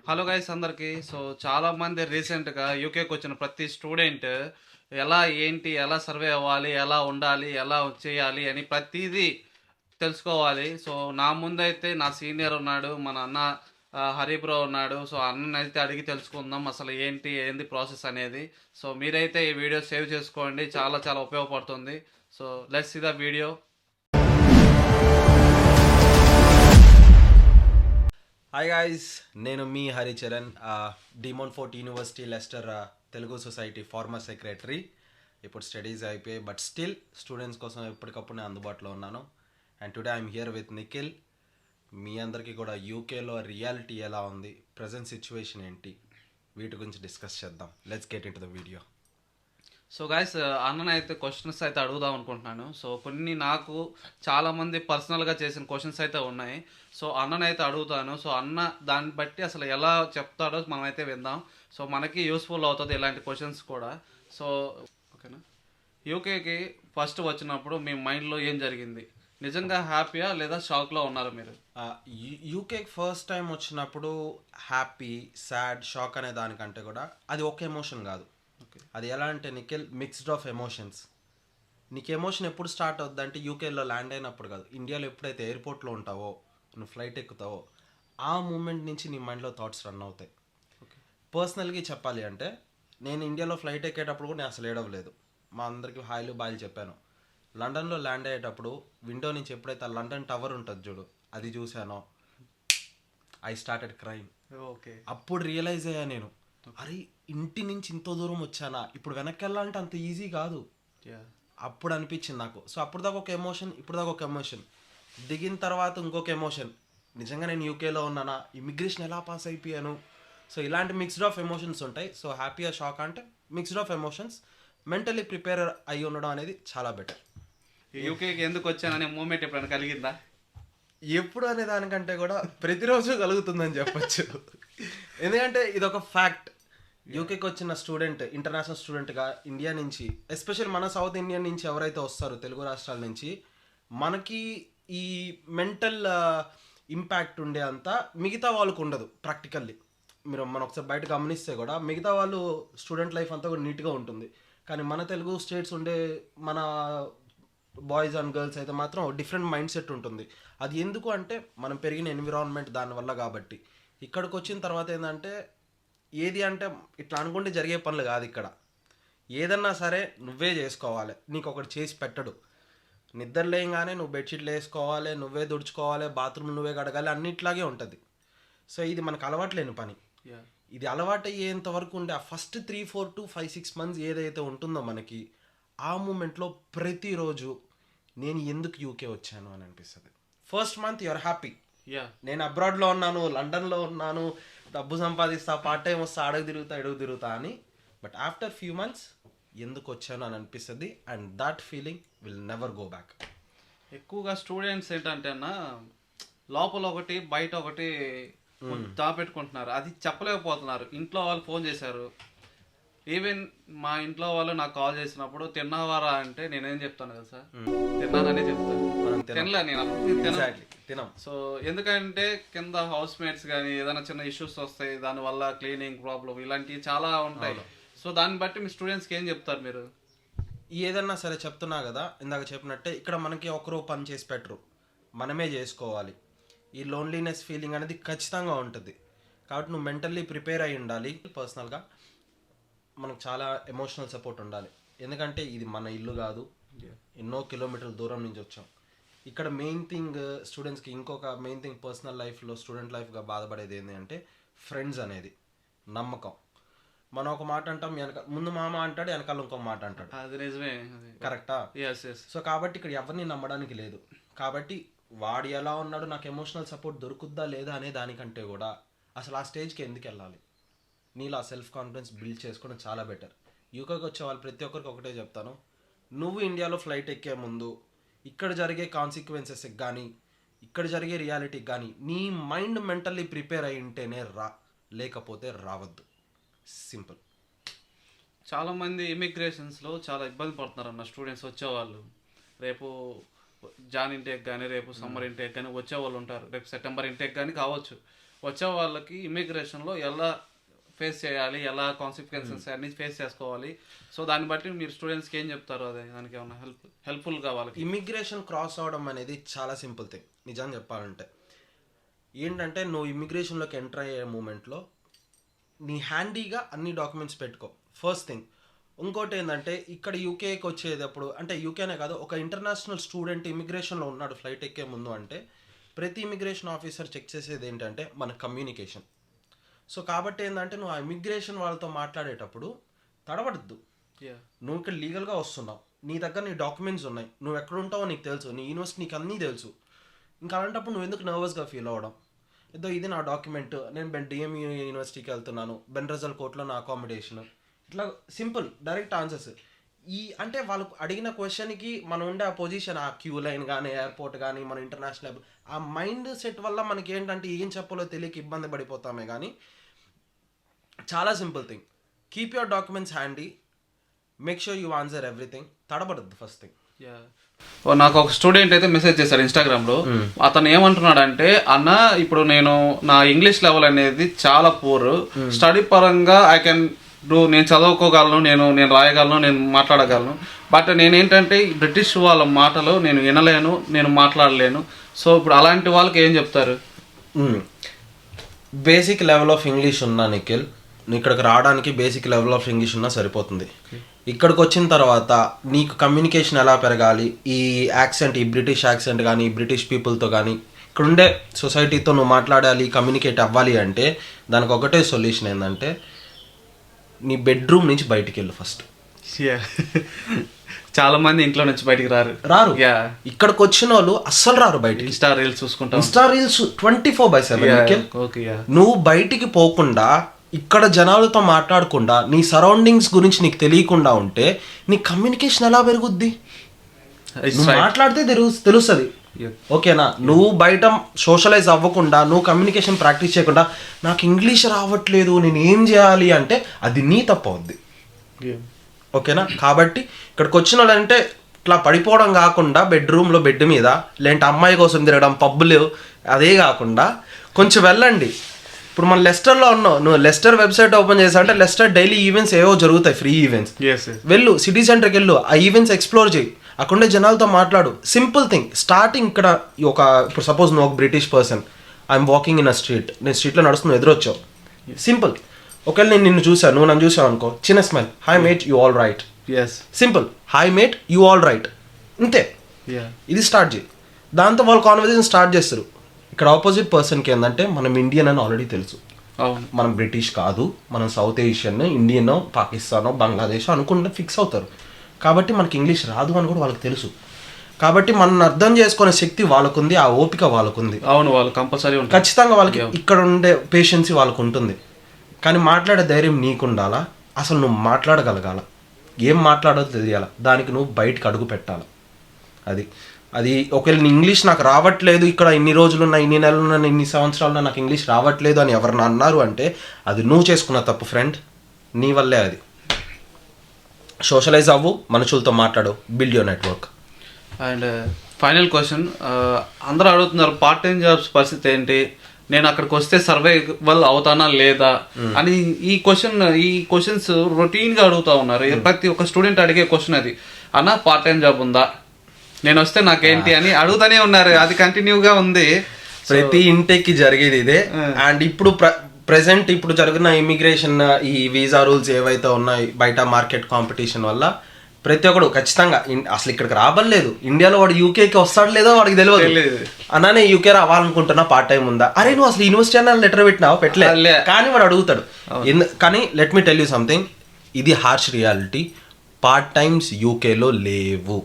Hello guys అందరికి. So చాలా మంది రీసెంట్గా యూకేకి వచ్చిన ప్రతి స్టూడెంట్ ఎలా ఏంటి ఎలా సర్వే అవ్వాలి, ఎలా ఉండాలి, ఎలా చేయాలి అని ప్రతిదీ తెలుసుకోవాలి. సో నా ముందైతే నా సీనియర్ ఉన్నాడు, మన అన్న హరిబ్రో ఉన్నాడు. సో అన్ననైతే అడిగి తెలుసుకుందాం అసలు ఏంటి ఏంది ప్రాసెస్ అనేది. సో మీరైతే ఈ వీడియో సేవ్ చేసుకోండి, చాలా చాలా ఉపయోగపడుతుంది. So let's see the video. Hi guys, నేను మీ Haricharan, De Montfort University Leicester Telugu Society former secretary. ఇప్పుడు స్టడీస్ అయిపోయాయి, బట్ స్టిల్ స్టూడెంట్స్ కోసం ఎప్పటికప్పుడు నేను అందుబాటులో ఉన్నాను. And today I'm here with Nikhil. మీ అందరికీ కూడా యూకేలో రియాలిటీ ఎలా ఉంది, ప్రజెంట్ సిచ్యువేషన్ ఏంటి, వీటి గురించి డిస్కస్ చేద్దాం. Let's get into the video. So guys, అన్ననైతే క్వశ్చన్స్ అయితే అడుగుదాం అనుకుంటున్నాను. సో కొన్ని నాకు చాలామంది పర్సనల్గా చేసిన క్వశ్చన్స్ అయితే ఉన్నాయి. సో అన్ననైతే అడుగుతాను. సో అన్న దాన్ని బట్టి అసలు ఎలా చెప్తాడో మనమైతే విందాం. సో మనకి యూస్ఫుల్ అవుతుంది ఇలాంటి క్వశ్చన్స్ కూడా. సో ఓకేనా, యూకేకి ఫస్ట్ వచ్చినప్పుడు మీ మైండ్లో ఏం జరిగింది? నిజంగా హ్యాపీయా లేదా షాక్లో ఉన్నారా మీరు? యూకేకి ఫస్ట్ టైం వచ్చినప్పుడు హ్యాపీ, సాడ్, షాక్ అనే దానికంటే కూడా అది ఒక ఎమోషన్ కాదు. అది ఎలా అంటే నిఖిల్, మిక్స్డ్ ఆఫ్ ఎమోషన్స్. నీకు ఎమోషన్ ఎప్పుడు స్టార్ట్ అవుద్ది అంటే యూకేలో ల్యాండ్ అయినప్పుడు కాదు, ఇండియాలో ఎప్పుడైతే ఎయిర్పోర్ట్లో ఉంటావో, నువ్వు ఫ్లైట్ ఎక్కుతావో ఆ మూమెంట్ నుంచి నీ మైండ్లో థాట్స్ రన్ అవుతాయి. పర్సనల్గా చెప్పాలి అంటే నేను ఇండియాలో ఫ్లైట్ ఎక్కేటప్పుడు కూడా నేను అసలు ఏడవలేదు. మా అందరికీ హాయిలు బాయిలు చెప్పాను. లండన్లో ల్యాండ్ అయ్యేటప్పుడు విండో నుంచి ఎప్పుడైతే ఆ లండన్ టవర్ ఉంటుంది చూడు, అది చూశానో ఐ స్టార్టెడ్ క్రైమ్. ఓకే, అప్పుడు రియలైజ్ అయ్యా నేను, అరే ఇంటి నుంచి ఇంత దూరం వచ్చానా, ఇప్పుడు వెనక్కి వెళ్ళాలంటే అంత ఈజీ కాదు. అప్పుడు అనిపించింది నాకు. సో అప్పుడు దాకా ఒక ఎమోషన్, ఇప్పుడు దాకా ఒక ఎమోషన్, దిగిన తర్వాత ఇంకొక ఎమోషన్, నిజంగా నేను యూకేలో ఉన్నానా, ఇమిగ్రేషన్ ఎలా పాస్ అయిపోయాను. సో ఇలాంటి మిక్స్డ్ ఆఫ్ ఎమోషన్స్ ఉంటాయి. సో హ్యాపీగా షాక్ అంటే mixed of emotions. Mentally prepare అయి ఉండడం అనేది చాలా బెటర్. యూకేకి ఎందుకు వచ్చాననే మూమెంట్ ఎప్పుడైనా కలిగిందా? ఎప్పుడు అనే దానికంటే కూడా ప్రతిరోజు కలుగుతుందని చెప్పచ్చు. ఎందుకంటే ఇదొక ఫ్యాక్ట్. యూకేకి వచ్చిన స్టూడెంట్, ఇంటర్నేషనల్ స్టూడెంట్గా ఇండియా నుంచి, ఎస్పెషల్ మన సౌత్ ఇండియన్ నుంచి ఎవరైతే వస్తారో తెలుగు రాష్ట్రాల నుంచి, మనకి ఈ మెంటల్ ఇంపాక్ట్ ఉండే అంతా మిగతా వాళ్ళకు ఉండదు. ప్రాక్టికల్లీ మనం ఒకసారి బయట గమనిస్తే కూడా మిగతా వాళ్ళు స్టూడెంట్ లైఫ్ అంతా కూడా నీట్గా ఉంటుంది. కానీ మన తెలుగు స్టేట్స్ ఉండే మన బాయ్స్ అండ్ గర్ల్స్ అయితే మాత్రం డిఫరెంట్ మైండ్ సెట్ ఉంటుంది. అది ఎందుకు అంటే మనం పెరిగిన ఎన్విరాన్మెంట్ దానివల్ల. కాబట్టి ఇక్కడికి వచ్చిన తర్వాత ఏంటంటే, ఏది అంటే ఇట్లా అనుకుంటే జరిగే పనులు కాదు. ఇక్కడ ఏదన్నా సరే నువ్వే చేసుకోవాలి, నీకు ఒకటి చేసి పెట్టడు. నిద్ర లేయంగానే నువ్వు బెడ్షీట్లు వేసుకోవాలి, నువ్వే దుడుచుకోవాలి, బాత్రూమ్ నువ్వే కడగాలి, అన్నిట్లాగే ఉంటుంది. సో ఇది మనకు అలవాటు లేని పని. ఇది అలవాటు అయ్యేంత వరకు ఉండే ఆ ఫస్ట్ 3, 4 to 5, 6 months ఏదైతే ఉంటుందో మనకి, ఆ మూమెంట్లో ప్రతిరోజు నేను ఎందుకు యూకే వచ్చాను అని అనిపిస్తుంది. ఫస్ట్ మంత్ యూఆర్ హ్యాపీ, నేను అబ్రాడ్లో ఉన్నాను, లండన్లో ఉన్నాను, డబ్బు సంపాదిస్తా, పార్ట్ టైం వస్తా, అడుగు తిరుగుతా అని. బట్ ఆఫ్టర్ ఫ్యూ మంత్స్ ఎందుకు వచ్చాను అని అనిపిస్తుంది. And that feeling will never go back. ఎక్కువగా స్టూడెంట్స్ ఏంటంటే అన్న, లోపల ఒకటి బయట ఒకటి దాపెట్టుకుంటున్నారు, అది చెప్పలేకపోతున్నారు. ఇంట్లో వాళ్ళు ఫోన్ చేశారు, ఈవెన్ మా ఇంట్లో వాళ్ళు నాకు కాల్ చేసినప్పుడు తిన్నావారా అంటే నేనేం చెప్తాను కదా సార్, తిన్నాననే చెప్తాను. తినలే నేను తినం. సో ఎందుకంటే కింద హౌస్ మేట్స్ కానీ ఏదైనా చిన్న ఇష్యూస్ వస్తాయి, దానివల్ల క్లీనింగ్ ప్రాబ్లం ఇలాంటివి చాలా ఉంటాయి. సో దాన్ని బట్టి మీ స్టూడెంట్స్కి ఏం చెప్తారు మీరు? ఏదన్నా సరే చెప్తున్నా కదా, ఇందాక చెప్పినట్టే ఇక్కడ మనకి ఒకరు పని చేసి పెట్టరు, మనమే చేసుకోవాలి. ఈ లోన్లీనెస్ ఫీలింగ్ అనేది ఖచ్చితంగా ఉంటుంది. కాబట్టి నువ్వు మెంటల్లీ ప్రిపేర్ అయి ఉండాలి. పర్సనల్గా మనకు చాలా ఎమోషనల్ సపోర్ట్ ఉండాలి. ఎందుకంటే ఇది మన ఇల్లు కాదు, ఎన్నో కిలోమీటర్ల దూరం నుంచి వచ్చాం. ఇక్కడ మెయిన్ థింగ్ స్టూడెంట్స్కి, ఇంకొక మెయిన్ థింగ్ పర్సనల్ లైఫ్లో, స్టూడెంట్ లైఫ్గా బాధపడేది ఏంటి అంటే ఫ్రెండ్స్ అనేది, నమ్మకం. మనం ఒక మాట అంటాం, ముందు మామ అంటాడు, వెనకాల ఇంకో మాట అంటాడు. అది నిజమే, కరెక్టా? సో కాబట్టి ఇక్కడ ఎవరిని నమ్మడానికి లేదు. కాబట్టి వాడు ఎలా ఉన్నాడు, నాకు ఎమోషనల్ సపోర్ట్ దొరుకుద్దా లేదా అనే దానికంటే కూడా అసలు ఆ స్టేజ్కి ఎందుకు వెళ్ళాలి, నీలో ఆ సెల్ఫ్ కాన్ఫిడెన్స్ బిల్డ్ చేసుకోవడం చాలా బెటర్. యూకేకి వచ్చే వాళ్ళు ప్రతి ఒక్కరికి ఒకటే చెప్తాను, నువ్వు ఇండియాలో ఫ్లైట్ ఎక్కే ముందు ఇక్కడ జరిగే కాన్సిక్వెన్సెస్ కానీ, ఇక్కడ జరిగే రియాలిటీకి కానీ నీ మైండ్ మెంటల్లీ ప్రిపేర్ అయి ఉంటేనే రా, లేకపోతే రావద్దు. సింపుల్. చాలామంది ఇమిగ్రేషన్స్లో చాలా ఇబ్బంది పడుతున్నారు అన్న స్టూడెంట్స్ వచ్చేవాళ్ళు. రేపు జాన్ ఇంటేక్ కానీ, రేపు సమ్మర్ ఇంటేక్ కానీ వచ్చేవాళ్ళు ఉంటారు, రేపు సెప్టెంబర్ ఇంటేక్ కానీ కావచ్చు. వచ్చే వాళ్ళకి ఇమిగ్రేషన్లో ఎలా ఫేస్ చేయాలి, ఎలా కాన్సిక్వెన్సెస్ అన్ని ఫేస్ చేసుకోవాలి. సో దాన్ని బట్టి మీరు స్టూడెంట్స్కి ఏం చెప్తారు, అదే దానికి ఏమైనా హెల్ప్ఫుల్గా వాళ్ళకి? ఇమిగ్రేషన్ క్రాస్ అవడం అనేది చాలా సింపుల్ థింగ్. నిజంగా చెప్పాలంటే ఏంటంటే నువ్వు ఇమిగ్రేషన్లోకి ఎంటర్ అయ్యే మూమెంట్లో నీ హ్యాండీగా అన్ని డాక్యుమెంట్స్ పెట్టుకో, ఫస్ట్ థింగ్. ఇంకోటి ఏంటంటే ఇక్కడ యూకేకి వచ్చేటప్పుడు, అంటే యూకేనే కాదు, ఒక ఇంటర్నేషనల్ స్టూడెంట్ ఇమిగ్రేషన్లో ఉన్నాడు ఫ్లైట్ ఎక్కే ముందు అంటే ప్రతి ఇమిగ్రేషన్ ఆఫీసర్ చెక్ చేసేది ఏంటంటే మన కమ్యూనికేషన్. సో కాబట్టి ఏంటంటే నువ్వు ఆ ఇమిగ్రేషన్ వాళ్ళతో మాట్లాడేటప్పుడు తడబడద్దు. నువ్వు ఇక్కడ లీగల్గా వస్తున్నావు, నీ దగ్గర నీ డాక్యుమెంట్స్ ఉన్నాయి, నువ్వు ఎక్కడ ఉంటావో నీకు తెలుసు, నీ యూనివర్సిటీ నీకు అన్నీ తెలుసు. ఇంకా అలాంటప్పుడు నువ్వు ఎందుకు నర్వస్గా ఫీల్ అవ్వడం? ఏదో ఇది నా డాక్యుమెంట్, నేను డిఎంయూ యూనివర్సిటీకి వెళ్తున్నాను, బెన్రజల్ కోర్ట్లో నా అకామిడేషన్, ఇట్లా సింపుల్ డైరెక్ట్ ఆన్సర్స్. అంటే వాళ్ళు అడిగిన క్వశ్చన్కి మనం ఉండే ఆ పొజిషన్, ఆ క్యూ లైన్ కానీ ఎయిర్పోర్ట్ కానీ మన ఇంటర్నేషనల్, ఆ మైండ్ సెట్ వల్ల మనకి ఏంటంటే ఏం చెప్పాలో తెలియక ఇబ్బంది పడిపోతామే. కానీ చాలా simple thing, keep your documents handy, make sure you answer everything, తడబడద్దు ఫస్ట్ థింగ్. నాకు ఒక స్టూడెంట్ అయితే మెసేజ్ చేశాడు ఇన్స్టాగ్రామ్లో. అతను ఏమంటున్నాడు అంటే, అన్న ఇప్పుడు నేను నా ఇంగ్లీష్ లెవెల్ అనేది చాలా పూర్, స్టడీ పరంగా నేను చదువుకోగలను, నేను రాయగలను, నేను మాట్లాడగలను, బట్ నేనేంటంటే బ్రిటిష్ వాళ్ళ మాటలు నేను వినలేను, నేను మాట్లాడలేను. సో ఇప్పుడు అలాంటి వాళ్ళకి ఏం చెప్తారు? బేసిక్ లెవెల్ ఆఫ్ ఇంగ్లీష్ ఉన్నా నిఖిల్, ఇక్కడికి రావడానికి బేసిక్ లెవెల్ ఆఫ్ ఇంగ్లీష్ ఉన్నా సరిపోతుంది. ఇక్కడికి వచ్చిన తర్వాత నీకు కమ్యూనికేషన్ ఎలా పెరగాలి, ఈ యాక్సెంట్, ఈ బ్రిటిష్ యాక్సెంట్ కానీ బ్రిటిష్ పీపుల్తో కానీ ఇక్కడ ఉండే సొసైటీతో నువ్వు మాట్లాడాలి, కమ్యూనికేట్ అవ్వాలి అంటే దానికి ఒకటే సొల్యూషన్ ఏంటంటే నీ బెడ్రూమ్ నుంచి బయటికి వెళ్ళు ఫస్ట్. చాలా మంది ఇంట్లో నుంచి బయటికి రారు. ఇక్కడికి వచ్చిన వాళ్ళు అస్సలు రారు బయటికి. ఇన్స్టా రీల్స్ చూసుకుంటాం, ఇన్స్టా రీల్స్ 24/7. నువ్వు బయటికి పోకుండా ఇక్కడ జనాలతో మాట్లాడకుండా నీ సరౌండింగ్స్ గురించి నీకు తెలియకుండా ఉంటే నీ కమ్యూనికేషన్ ఎలా పెరుగుద్ది? నువ్వు మాట్లాడితే తెలుస్తుంది, ఓకేనా? నువ్వు బయట సోషలైజ్ అవ్వకుండా, నువ్వు కమ్యూనికేషన్ ప్రాక్టీస్ చేయకుండా నాకు ఇంగ్లీష్ రావట్లేదు నేను ఏం చేయాలి అంటే అది నీ తప్పు అవుద్ది, ఓకేనా? కాబట్టి ఇక్కడికి వచ్చిన వాళ్ళంటే ఇట్లా పడిపోవడం కాకుండా బెడ్రూమ్లో బెడ్ మీద లేదంటే అమ్మాయి కోసం తిరగడం, పబ్బులు, అదే కాకుండా కొంచెం వెళ్ళండి. ఇప్పుడు మన లెస్టర్లో ఉన్నావు, నువ్వు లెస్టర్ వెబ్సైట్ ఓపెన్ చేసా అంటే లెస్టర్ డైలీ ఈవెంట్స్ ఏవో జరుగుతాయి, ఫ్రీ ఈవెంట్స్. వెళ్ళు, సిటీ సెంటర్కి వెళ్ళు, ఆ ఈవెంట్స్ ఎక్స్ప్లోర్ చేయి, అక్కడే జనాలతో మాట్లాడు. Simple thing starting. ఇక్కడ ఇప్పుడు సపోజ్ నువ్వు ఒక British person, I'm walking in a street, నేను స్ట్రీట్లో నడుస్తున్నావు, ఎదురొచ్చావు, సింపుల్. ఒకవేళ నేను నిన్ను చూసాను, నువ్వు నన్ను చూసావు అనుకో, చిన్న smile, hi mate, you all right. Simple, hi mate, you all right, ఇంతే. ఇది స్టార్ట్ చేయి, దాంతో వాళ్ళు కాన్వర్జేషన్ స్టార్ట్ చేస్తారు. ఇక్కడ ఆపోజిట్ పర్సన్కి ఏంటంటే మనం ఇండియన్ అని ఆల్రెడీ తెలుసు, మనం బ్రిటిష్ కాదు, మనం సౌత్ ఏషియన్, ఇండియనో పాకిస్తానో బంగ్లాదేశ్ అనుకుంటే ఫిక్స్ అవుతారు. కాబట్టి మనకి ఇంగ్లీష్ రాదు అని కూడా వాళ్ళకి తెలుసు. కాబట్టి మనం అర్థం చేసుకునే శక్తి వాళ్ళకుంది, ఆ ఓపిక వాళ్ళకుంది. అవును, వాళ్ళు కంపల్సరీ ఖచ్చితంగా వాళ్ళకి ఇక్కడ ఉండే పేషెన్సీ వాళ్ళకు ఉంటుంది. కానీ మాట్లాడే ధైర్యం నీకు ఉండాలా, అసలు నువ్వు మాట్లాడగలగాల, ఏం మాట్లాడదో తెలియాలి, దానికి నువ్వు బయటకు అడుగు పెట్టాలి. అది ఒకవేళ నీ ఇంగ్లీష్ నాకు రావట్లేదు, ఇక్కడ ఇన్ని రోజులున్నా, ఇన్ని నెలలున్నా, ఇన్ని సంవత్సరాలున్నా నాకు ఇంగ్లీష్ రావట్లేదు అని ఎవరన్నా అన్నారు అంటే అది నువ్వు చేసుకున్న తప్పు ఫ్రెండ్, నీ వల్లే. అది సోషలైజ్ అవ్వు, మనుషులతో మాట్లాడు, build your network. And final question, అందరూ అడుగుతున్నారు పార్ట్ టైం జాబ్స్ పరిస్థితి ఏంటి, నేను అక్కడికి వస్తే సర్వైవల్ అవుతానా లేదా అని. ఈ క్వశ్చన్స్ రొటీన్గా అడుగుతూ ఉన్నారు. ప్రతి ఒక్క స్టూడెంట్ అడిగే క్వశ్చన్ అది, అన్న పార్ట్ టైం జాబ్ ఉందా, నేను వస్తే నాకేంటి అని అడుగుతూనే ఉన్నారు. అది కంటిన్యూగా ఉంది, ప్రతి ఇంటికి జరిగేది ఇదే. అండ్ ఇప్పుడు ప్రెసెంట్ ఇప్పుడు జరిగిన ఇమిగ్రేషన్ ఈ వీసా రూల్స్ ఏవైతే ఉన్నాయి, బయట మార్కెట్ కాంపిటీషన్ వల్ల ప్రతి ఒక్కడు ఖచ్చితంగా అసలు ఇక్కడికి రాబడలేదు. ఇండియాలో వాడు యూకేకి వస్తాడు లేదో వాడికి తెలియదు. అన్నానే యూకే రావాలనుకుంటున్నా, పార్ట్ టైం ఉందా, అరే నువ్వు అసలు యూనివర్సిటీ అన్న లెటర్ పెట్టినావు, పెట్టలే, కానీ వాడు అడుగుతాడు. కానీ let me tell you something, ఇది హార్ష్ రియాలిటీ, పార్ట్ టైమ్స్ యూకేలో లేవు.